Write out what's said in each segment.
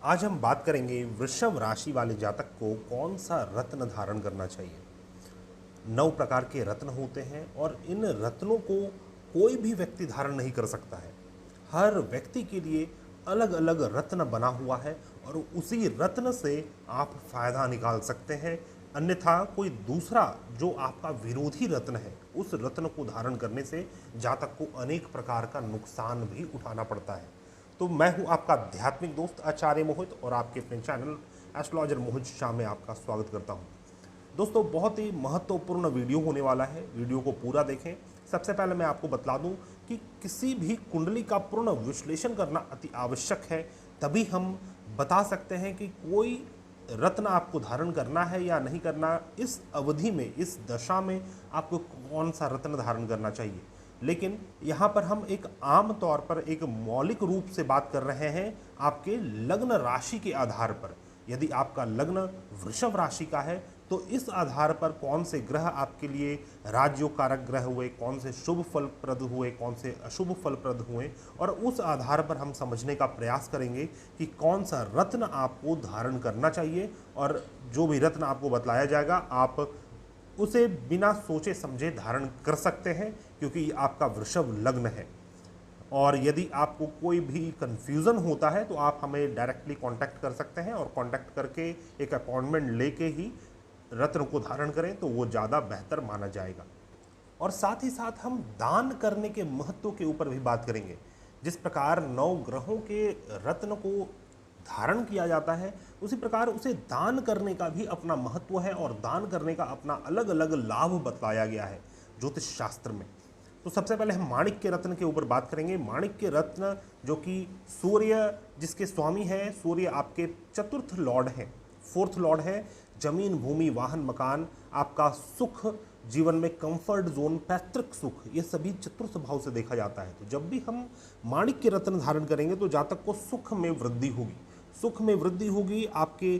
आज हम बात करेंगे वृषभ राशि वाले जातक को कौन सा रत्न धारण करना चाहिए। 9 प्रकार के रत्न होते हैं और इन रत्नों को कोई भी व्यक्ति धारण नहीं कर सकता है। हर व्यक्ति के लिए अलग अलग रत्न बना हुआ है और उसी रत्न से आप फायदा निकाल सकते हैं। अन्यथा कोई दूसरा जो आपका विरोधी रत्न है, उस रत्न को धारण करने से जातक को अनेक प्रकार का नुकसान भी उठाना पड़ता है। तो मैं हूं आपका आध्यात्मिक दोस्त आचार्य मोहित और आपके अपने चैनल एस्ट्रोलॉजर मोहित शाह में आपका स्वागत करता हूं। दोस्तों, बहुत ही महत्वपूर्ण वीडियो होने वाला है, वीडियो को पूरा देखें। सबसे पहले मैं आपको बतला दूं कि किसी भी कुंडली का पूर्ण विश्लेषण करना अति आवश्यक है, तभी हम बता सकते हैं कि कोई रत्न आपको धारण करना है या नहीं करना। इस अवधि में, इस दशा में आपको कौन सा रत्न धारण करना चाहिए। लेकिन यहाँ पर हम एक आम तौर पर एक मौलिक रूप से बात कर रहे हैं आपके लग्न राशि के आधार पर। यदि आपका लग्न वृषभ राशि का है तो इस आधार पर कौन से ग्रह आपके लिए राजयोग कारक ग्रह हुए, कौन से शुभ फलप्रद हुए, कौन से अशुभ फलप्रद हुए, और उस आधार पर हम समझने का प्रयास करेंगे कि कौन सा रत्न आपको धारण करना चाहिए। और जो भी रत्न आपको बतलाया जाएगा आप उसे बिना सोचे समझे धारण कर सकते हैं, क्योंकि आपका वृषभ लग्न है। और यदि आपको कोई भी कन्फ्यूज़न होता है तो आप हमें डायरेक्टली कांटेक्ट कर सकते हैं, और कांटेक्ट करके एक अपॉइंटमेंट लेके ही रत्न को धारण करें तो वो ज़्यादा बेहतर माना जाएगा। और साथ ही साथ हम दान करने के महत्व के ऊपर भी बात करेंगे। जिस प्रकार 9 ग्रहों के रत्न को धारण किया जाता है, उसी प्रकार उसे दान करने का भी अपना महत्व है और दान करने का अपना अलग अलग लाभ बतलाया गया है ज्योतिष शास्त्र में। तो सबसे पहले हम माणिक्य रत्न के ऊपर बात करेंगे। माणिक्य रत्न जो कि सूर्य जिसके स्वामी हैं, सूर्य आपके चतुर्थ लॉर्ड हैं, 4th लॉर्ड है। जमीन, भूमि, वाहन, मकान, आपका सुख, जीवन में कंफर्ट जोन, पैतृक सुख, ये सभी चतुर्थ भाव से देखा जाता है। तो जब भी हम माणिक्य रत्न धारण करेंगे तो जातक को सुख में वृद्धि होगी, सुख में वृद्धि होगी, आपके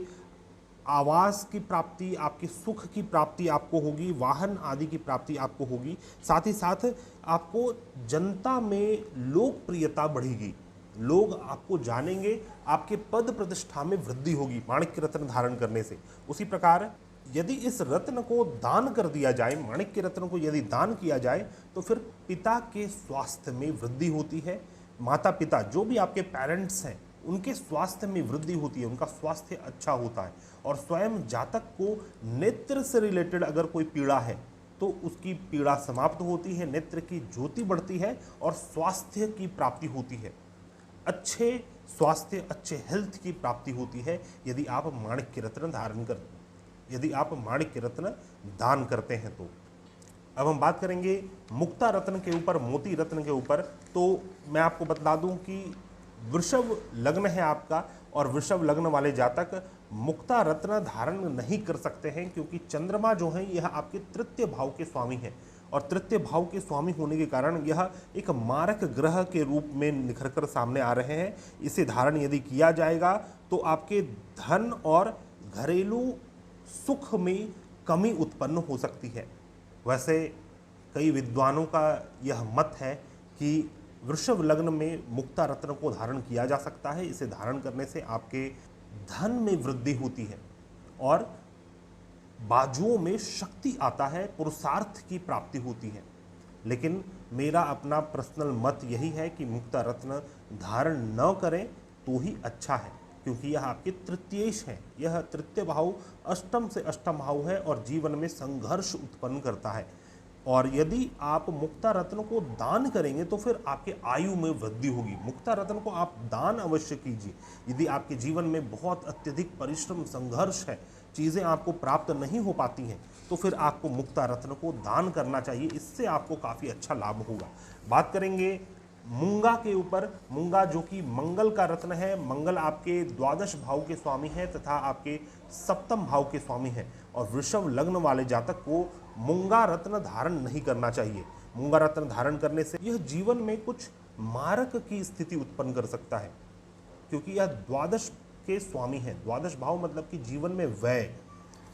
आवास की प्राप्ति, आपके सुख की प्राप्ति आपको होगी, वाहन आदि की प्राप्ति आपको होगी। साथ ही साथ आपको जनता में लोकप्रियता बढ़ेगी, लोग आपको जानेंगे, आपके पद प्रतिष्ठा में वृद्धि होगी माणिक्य रत्न धारण करने से। उसी प्रकार यदि इस रत्न को दान कर दिया जाए, माणिक्य रत्न को यदि दान किया जाए तो फिर पिता के स्वास्थ्य में वृद्धि होती है। माता पिता जो भी आपके पेरेंट्स हैं उनके स्वास्थ्य में वृद्धि होती है, उनका स्वास्थ्य अच्छा होता है। और स्वयं जातक को नेत्र से रिलेटेड अगर कोई पीड़ा है तो उसकी पीड़ा समाप्त होती है, नेत्र की ज्योति बढ़ती है और स्वास्थ्य की प्राप्ति होती है। अच्छे स्वास्थ्य, अच्छे हेल्थ की प्राप्ति होती है यदि आप माणिक्य रत्न यदि आप माणिक्य रत्न दान करते हैं तो। अब हम बात करेंगे मुक्ता रत्न के ऊपर, मोती रत्न के ऊपर। तो मैं आपको बता दूं कि वृषभ लग्न है आपका, और वृषभ लग्न वाले जातक मुक्ता रत्न धारण नहीं कर सकते हैं, क्योंकि चंद्रमा जो है यह आपके तृतीय भाव के स्वामी हैं, और तृतीय भाव के स्वामी होने के कारण यह एक मारक ग्रह के रूप में निखर कर सामने आ रहे हैं। इसे धारण यदि किया जाएगा तो आपके धन और घरेलू सुख में कमी उत्पन्न हो सकती है। वैसे कई विद्वानों का यह मत है कि वृषभ लग्न में मुक्ता रत्न को धारण किया जा सकता है। इसे धारण करने से आपके धन में वृद्धि होती है और बाजुओं में शक्ति आता है, पुरुषार्थ की प्राप्ति होती है। लेकिन मेरा अपना पर्सनल मत यही है कि मुक्ता रत्न धारण न करें तो ही अच्छा है, क्योंकि यह आपके तृतीयेश है। यह तृतीय भाव अष्टम से अष्टम भाव है और जीवन में संघर्ष उत्पन्न करता है। और यदि आप मुक्ता रत्न को दान करेंगे तो फिर आपके आयु में वृद्धि होगी। मुक्ता रत्न को आप दान अवश्य कीजिए। यदि आपके जीवन में बहुत अत्यधिक परिश्रम, संघर्ष है, चीज़ें आपको प्राप्त नहीं हो पाती हैं, तो फिर आपको मुक्ता रत्न को दान करना चाहिए। इससे आपको काफ़ी अच्छा लाभ होगा। बात करेंगे मूंगा के ऊपर। मूंगा जो कि मंगल का रत्न है। मंगल आपके द्वादश भाव के स्वामी हैं तथा आपके सप्तम भाव के स्वामी हैं, और वृषभ लग्न वाले जातक को मूंगा रत्न धारण नहीं करना चाहिए। मूंगा रत्न धारण करने से यह जीवन में कुछ मारक की स्थिति उत्पन्न कर सकता है, क्योंकि यह द्वादश के स्वामी हैं। द्वादश भाव मतलब कि जीवन में व्यय,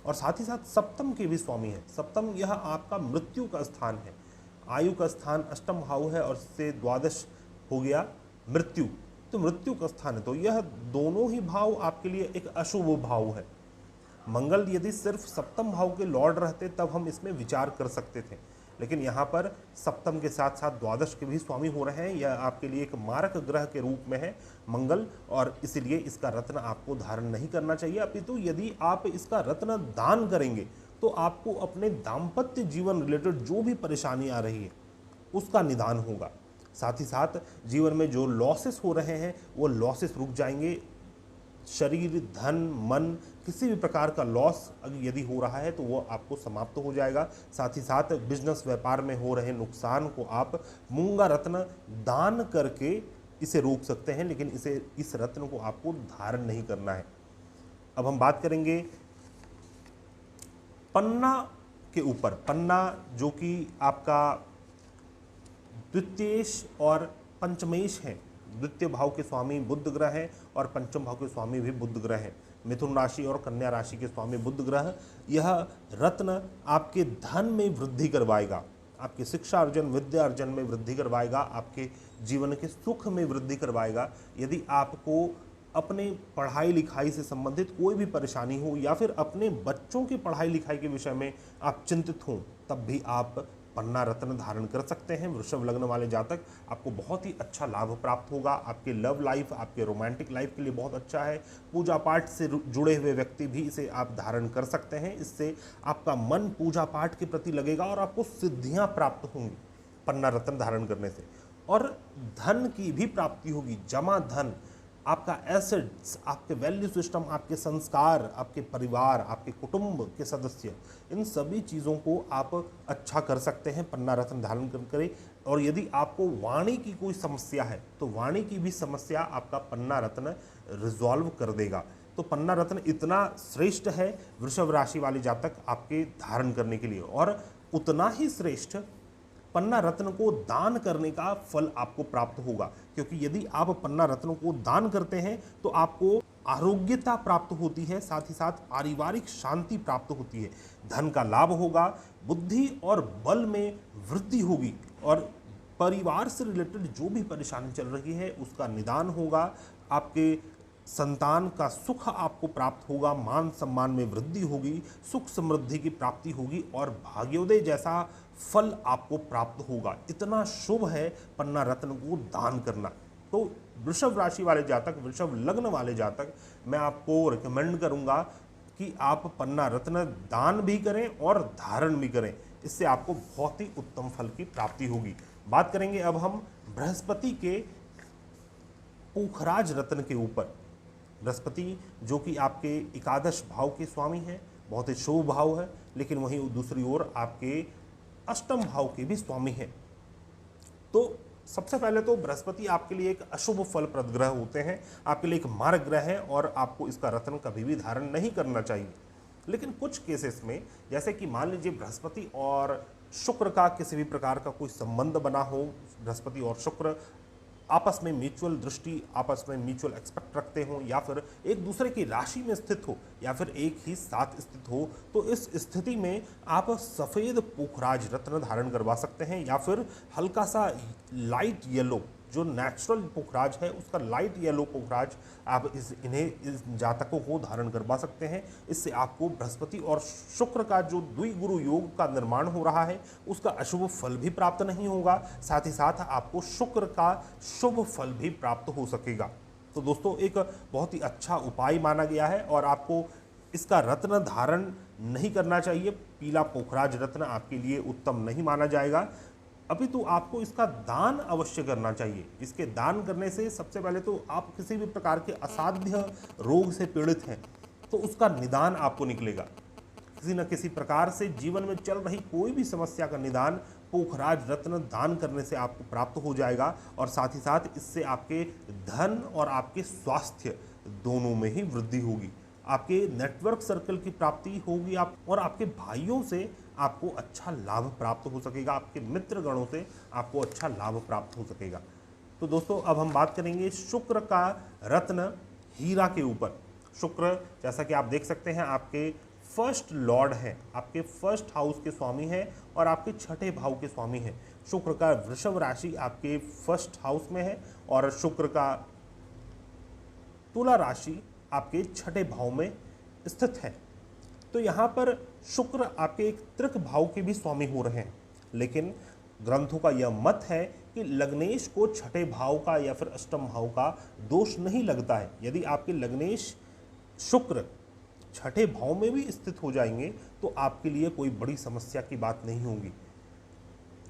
और साथ ही साथ सप्तम के भी स्वामी हैं। सप्तम यह आपका मृत्यु का स्थान है, आयु का स्थान अष्टम भाव है, और से द्वादश हो गया मृत्यु। तो मृत्यु का स्थान है, तो यह दोनों ही भाव आपके लिए एक अशुभ भाव है। मंगल यदि सिर्फ सप्तम भाव के लॉर्ड रहते तब हम इसमें विचार कर सकते थे, लेकिन यहाँ पर सप्तम के साथ साथ द्वादश के भी स्वामी हो रहे हैं। यह आपके लिए एक मारक ग्रह के रूप में है मंगल, और इसीलिए इसका रत्न आपको धारण नहीं करना चाहिए। अपितु यदि आप इसका रत्न दान करेंगे तो आपको अपने दाम्पत्य जीवन रिलेटेड जो भी परेशानी आ रही है उसका निदान होगा। साथ ही साथ जीवन में जो लॉसेस हो रहे हैं वो लॉसेस रुक जाएंगे। शरीर, धन, मन, किसी भी प्रकार का लॉस अगर यदि हो रहा है तो वो आपको समाप्त हो जाएगा। साथ ही साथ बिजनेस व्यापार में हो रहे नुकसान को आप मूंगा रत्न दान करके इसे रोक सकते हैं, लेकिन इस रत्न को आपको धारण नहीं करना है। अब हम बात करेंगे पन्ना के ऊपर। पन्ना जो कि आपका द्वितीयेश और पंचमेश है। द्वितीय भाव के स्वामी बुध ग्रह हैं और पंचम भाव के स्वामी भी बुध ग्रह हैं। मिथुन राशि और कन्या राशि के स्वामी बुध ग्रह। यह रत्न आपके धन में वृद्धि करवाएगा, आपके शिक्षा अर्जन, विद्या अर्जन में वृद्धि करवाएगा, आपके जीवन के सुख में वृद्धि करवाएगा। यदि आपको अपने पढ़ाई लिखाई से संबंधित कोई भी परेशानी हो या फिर अपने बच्चों की पढ़ाई लिखाई के विषय में आप चिंतित हों, तब भी आप पन्ना रत्न धारण कर सकते हैं। वृषभ लग्न वाले जातक, आपको बहुत ही अच्छा लाभ प्राप्त होगा। आपके लव लाइफ, आपके रोमांटिक लाइफ के लिए बहुत अच्छा है। पूजा पाठ से जुड़े हुए व्यक्ति भी इसे आप धारण कर सकते हैं। इससे आपका मन पूजा पाठ के प्रति लगेगा और आपको सिद्धियां प्राप्त होंगी पन्ना रत्न धारण करने से, और धन की भी प्राप्ति होगी। जमा धन, आपका एसेट्स, आपके वैल्यू सिस्टम, आपके संस्कार, आपके परिवार, आपके कुटुंब के सदस्य, इन सभी चीज़ों को आप अच्छा कर सकते हैं पन्ना रत्न धारण करें। और यदि आपको वाणी की कोई समस्या है तो वाणी की भी समस्या आपका पन्ना रत्न रिजॉल्व कर देगा। तो पन्ना रत्न इतना श्रेष्ठ है वृषभ राशि वाले जातक आपके धारण करने के लिए, और उतना ही श्रेष्ठ पन्ना रत्न को दान करने का फल आपको प्राप्त होगा। क्योंकि यदि आप पन्ना रत्न को दान करते हैं तो आपको आरोग्यता प्राप्त होती है, साथ ही साथ पारिवारिक शांति प्राप्त होती है, धन का लाभ होगा, बुद्धि और बल में वृद्धि होगी, और परिवार से रिलेटेड जो भी परेशानी चल रही है उसका निदान होगा। आपके संतान का सुख आपको प्राप्त होगा, मान सम्मान में वृद्धि होगी, सुख समृद्धि की प्राप्ति होगी, और भाग्योदय जैसा फल आपको प्राप्त होगा। इतना शुभ है पन्ना रत्न को दान करना। तो वृषभ राशि वाले जातक, वृषभ लग्न वाले जातक, मैं आपको रिकमेंड करूंगा कि आप पन्ना रत्न दान भी करें और धारण भी करें। इससे आपको बहुत ही उत्तम फल की प्राप्ति होगी। बात करेंगे अब हम बृहस्पति के पुखराज रत्न के ऊपर। बृहस्पति जो कि आपके एकादश भाव के स्वामी हैं, बहुत ही शुभ भाव है, लेकिन वहीं दूसरी ओर आपके अष्टम भाव के भी स्वामी हैं। तो सबसे पहले तो बृहस्पति आपके लिए एक अशुभ फलप्रद ग्रह होते हैं, आपके लिए एक मारक ग्रह है, और आपको इसका रत्न कभी भी धारण नहीं करना चाहिए। लेकिन कुछ केसेस में, जैसे कि मान लीजिए बृहस्पति और शुक्र का किसी भी प्रकार का कोई संबंध बना हो, बृहस्पति और शुक्र आपस में म्यूचुअल दृष्टि, आपस में म्यूचुअल एक्सपेक्ट रखते हो, या फिर एक दूसरे की राशि में स्थित हो, या फिर एक ही साथ स्थित हो, तो इस स्थिति में आप सफ़ेद पुखराज रत्न धारण करवा सकते हैं, या फिर हल्का सा लाइट येलो, जो नेचुरल पुखराज है उसका लाइट येलो पुखराज आप इस जातकों को धारण करवा सकते हैं। इससे आपको बृहस्पति और शुक्र का जो द्विगुरु योग का निर्माण हो रहा है उसका अशुभ फल भी प्राप्त नहीं होगा, साथ ही साथ आपको शुक्र का शुभ फल भी प्राप्त हो सकेगा। तो दोस्तों एक बहुत ही अच्छा उपाय माना गया है, और आपको इसका रत्न धारण नहीं करना चाहिए। पीला पुखराज रत्न आपके लिए उत्तम नहीं माना जाएगा, अभी तो आपको इसका दान अवश्य करना चाहिए। इसके दान करने से सबसे पहले तो आप किसी भी प्रकार के असाध्य रोग से पीड़ित हैं तो उसका निदान आपको निकलेगा। किसी न किसी प्रकार से जीवन में चल रही कोई भी समस्या का निदान पुखराज रत्न दान करने से आपको प्राप्त हो जाएगा, और साथ ही साथ इससे आपके धन और आपके स्वास्थ्य दोनों में ही वृद्धि होगी। आपके नेटवर्क सर्कल की प्राप्ति होगी, आप और आपके भाइयों से आपको अच्छा लाभ प्राप्त हो सकेगा, आपके मित्र गणों से आपको अच्छा लाभ प्राप्त हो सकेगा। तो दोस्तों अब हम बात करेंगे शुक्र का रत्न हीरा के ऊपर। शुक्र जैसा कि आप देख सकते हैं आपके फर्स्ट लॉर्ड हैं, आपके फर्स्ट हाउस के स्वामी हैं और आपके छठे भाव के स्वामी हैं। शुक्र का वृषभ राशि आपके फर्स्ट हाउस में है और शुक्र का तुला राशि आपके छठे भाव में स्थित है। तो यहाँ पर शुक्र आपके एक त्रिक भाव के भी स्वामी हो रहे हैं, लेकिन ग्रंथों का यह मत है कि लग्नेश को छठे भाव का या फिर अष्टम भाव का दोष नहीं लगता है। यदि आपके लग्नेश शुक्र छठे भाव में भी स्थित हो जाएंगे तो आपके लिए कोई बड़ी समस्या की बात नहीं होगी,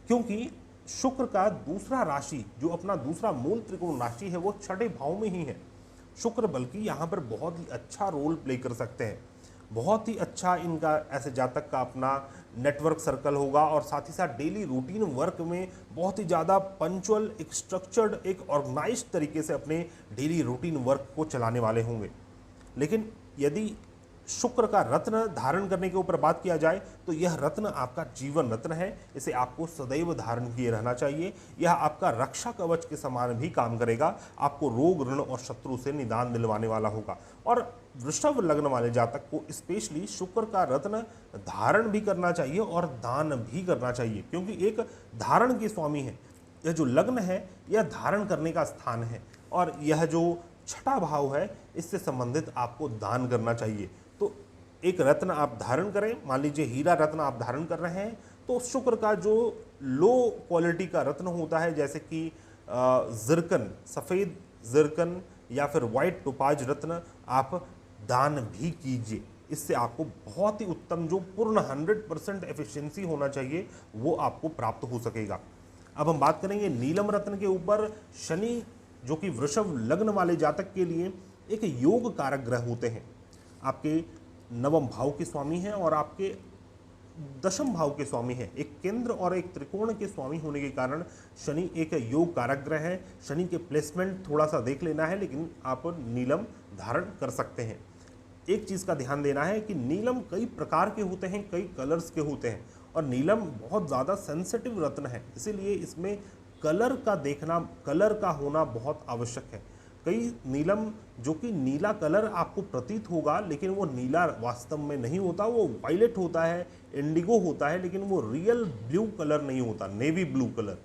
क्योंकि शुक्र का दूसरा राशि जो अपना दूसरा मूल त्रिकोण राशि है वो छठे भाव में ही है। शुक्र बल्कि यहाँ पर बहुत ही अच्छा रोल प्ले कर सकते हैं, बहुत ही अच्छा इनका ऐसे जातक का अपना नेटवर्क सर्कल होगा और साथ ही साथ डेली रूटीन वर्क में बहुत ही ज़्यादा पंचुअल, एक स्ट्रक्चर्ड, एक ऑर्गेनाइज्ड तरीके से अपने डेली रूटीन वर्क को चलाने वाले होंगे। लेकिन यदि शुक्र का रत्न धारण करने के ऊपर बात किया जाए तो यह रत्न आपका जीवन रत्न है, इसे आपको सदैव धारण किए रहना चाहिए। यह आपका रक्षा कवच के समान भी काम करेगा, आपको रोग, ऋण और शत्रु से निदान दिलवाने वाला होगा। और वृषभ लग्न वाले जातक को स्पेशली शुक्र का रत्न धारण भी करना चाहिए और दान भी करना चाहिए, क्योंकि एक धारण के स्वामी है। यह जो लग्न है यह धारण करने का स्थान है और यह जो छठा भाव है इससे संबंधित आपको दान करना चाहिए। तो एक रत्न आप धारण करें, मान लीजिए हीरा रत्न आप धारण कर रहे हैं, तो शुक्र का जो लो क्वालिटी का रत्न होता है जैसे कि जिरकन, सफ़ेद जिरकन या फिर वाइट टोपाज रत्न आप दान भी कीजिए। इससे आपको बहुत ही उत्तम जो पूर्ण 100% एफिशिएंसी होना चाहिए वो आपको प्राप्त हो सकेगा। अब हम बात करेंगे नीलम रत्न के ऊपर। शनि जो कि वृषभ लग्न वाले जातक के लिए एक योग कारक ग्रह होते हैं, आपके नवम भाव के स्वामी हैं और आपके दशम भाव के स्वामी हैं। एक केंद्र और एक त्रिकोण के स्वामी होने के कारण शनि एक योग कारक ग्रह है। शनि के प्लेसमेंट थोड़ा सा देख लेना है, लेकिन आप नीलम धारण कर सकते हैं। एक चीज़ का ध्यान देना है कि नीलम कई प्रकार के होते हैं, कई कलर्स के होते हैं और नीलम बहुत ज़्यादा सेंसिटिव रत्न है, इसीलिए इसमें कलर का देखना, कलर का होना बहुत आवश्यक है। कई नीलम जो कि नीला कलर आपको प्रतीत होगा, लेकिन वो नीला वास्तव में नहीं होता, वो वायलेट होता है, इंडिगो होता है, लेकिन वो रियल ब्लू कलर नहीं होता, नेवी ब्लू कलर।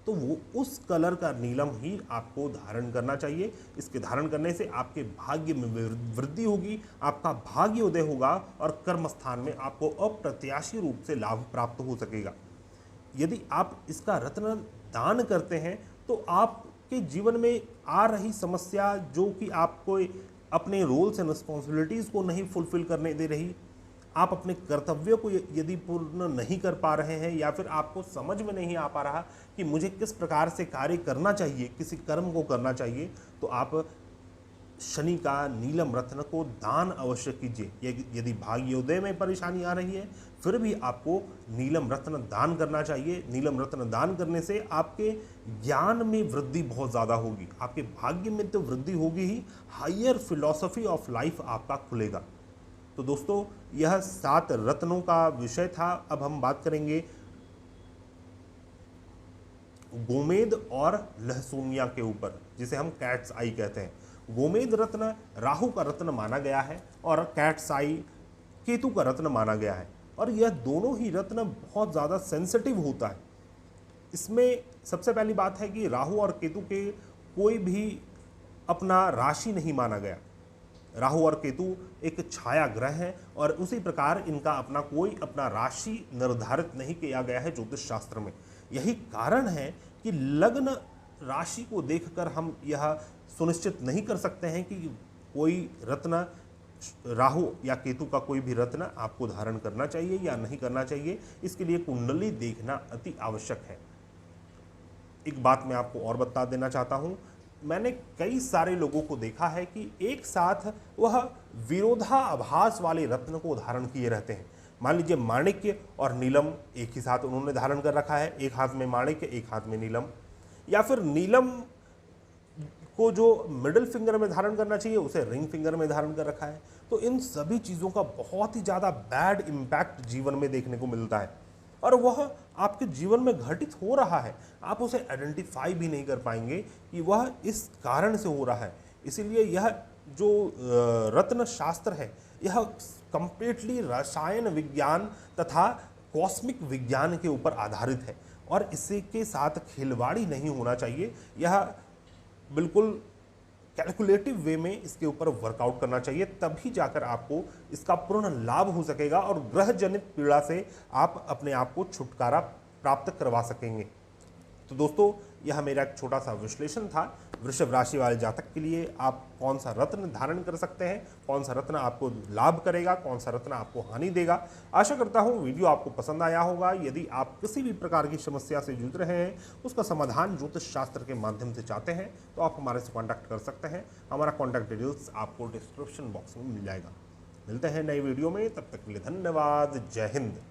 तो वो उस कलर का नीलम ही आपको धारण करना चाहिए। इसके धारण करने से आपके भाग्य में वृद्धि होगी, आपका भाग्य उदय होगा और कर्म स्थान में आपको अप्रत्याशी रूप से लाभ प्राप्त हो सकेगा। यदि आप इसका रत्न दान करते हैं तो आपके जीवन में आ रही समस्या जो कि आपको अपने रोल्स एंड रिस्पॉन्सिबिलिटीज़ को नहीं फुलफिल करने दे रही, आप अपने कर्तव्यों को यदि पूर्ण नहीं कर पा रहे हैं या फिर आपको समझ में नहीं आ पा रहा कि मुझे किस प्रकार से कार्य करना चाहिए, किसी कर्म को करना चाहिए, तो आप शनि का नीलम रत्न को दान अवश्य कीजिए। यदि भाग्योदय में परेशानी आ रही है फिर भी आपको नीलम रत्न दान करना चाहिए। नीलम रत्न दान करने से आपके ज्ञान में वृद्धि बहुत ज़्यादा होगी, आपके भाग्य में तो वृद्धि होगी ही, हायर फिलॉसफी ऑफ लाइफ आपका खुलेगा। तो दोस्तों यह 7 रत्नों का विषय था। अब हम बात करेंगे गोमेद और लहसुनिया के ऊपर, जिसे हम कैट्स आई कहते हैं। गोमेद रत्न राहु का रत्न माना गया है और कैट्स आई केतु का रत्न माना गया है, और यह दोनों ही रत्न बहुत ज़्यादा सेंसिटिव होता है। इसमें सबसे पहली बात है कि राहु और केतु के कोई भी अपना राशि नहीं माना गया। राहु और केतु एक छाया ग्रह है और उसी प्रकार इनका अपना राशि निर्धारित नहीं किया गया है ज्योतिष शास्त्र में। यही कारण है कि लग्न राशि को देखकर हम यह सुनिश्चित नहीं कर सकते हैं कि कोई रत्न, राहु या केतु का कोई भी रत्न आपको धारण करना चाहिए या नहीं करना चाहिए। इसके लिए कुंडली देखना अति आवश्यक है। एक बात मैं आपको और बता देना चाहता हूँ, मैंने कई सारे लोगों को देखा है कि एक साथ वह विरोधाभास वाले रत्न को धारण किए रहते हैं। मान लीजिए माणिक्य और नीलम एक ही साथ उन्होंने धारण कर रखा है, एक हाथ में माणिक्य एक हाथ में नीलम, या फिर नीलम को जो मिडिल फिंगर में धारण करना चाहिए उसे रिंग फिंगर में धारण कर रखा है। तो इन सभी चीज़ों का बहुत ही ज़्यादा बैड इम्पैक्ट जीवन में देखने को मिलता है और वह आपके जीवन में घटित हो रहा है, आप उसे आइडेंटिफाई भी नहीं कर पाएंगे कि वह इस कारण से हो रहा है। इसीलिए यह जो रत्न शास्त्र है यह कंप्लीटली रसायन विज्ञान तथा कॉस्मिक विज्ञान के ऊपर आधारित है और इसी के साथ खिलवाड़ी नहीं होना चाहिए। यह बिल्कुल कैलकुलेटिव वे में इसके ऊपर वर्कआउट करना चाहिए, तभी जाकर आपको इसका पूर्ण लाभ हो सकेगा और ग्रह जनित पीड़ा से आप अपने आप को छुटकारा प्राप्त करवा सकेंगे। तो दोस्तों, यह मेरा एक छोटा सा विश्लेषण था वृषभ राशि वाले जातक के लिए आप कौन सा रत्न धारण कर सकते हैं, कौन सा रत्न आपको लाभ करेगा, कौन सा रत्न आपको हानि देगा। आशा करता हूं वीडियो आपको पसंद आया होगा। यदि आप किसी भी प्रकार की समस्या से जूझ रहे हैं, उसका समाधान ज्योतिष शास्त्र के माध्यम से चाहते हैं, तो आप हमारे से कॉन्टैक्ट कर सकते हैं। हमारा कॉन्टैक्ट डिटेल्स आपको डिस्क्रिप्शन बॉक्स में मिल जाएगा। मिलते हैं नई वीडियो में, तब तक के लिए धन्यवाद। जय हिंद।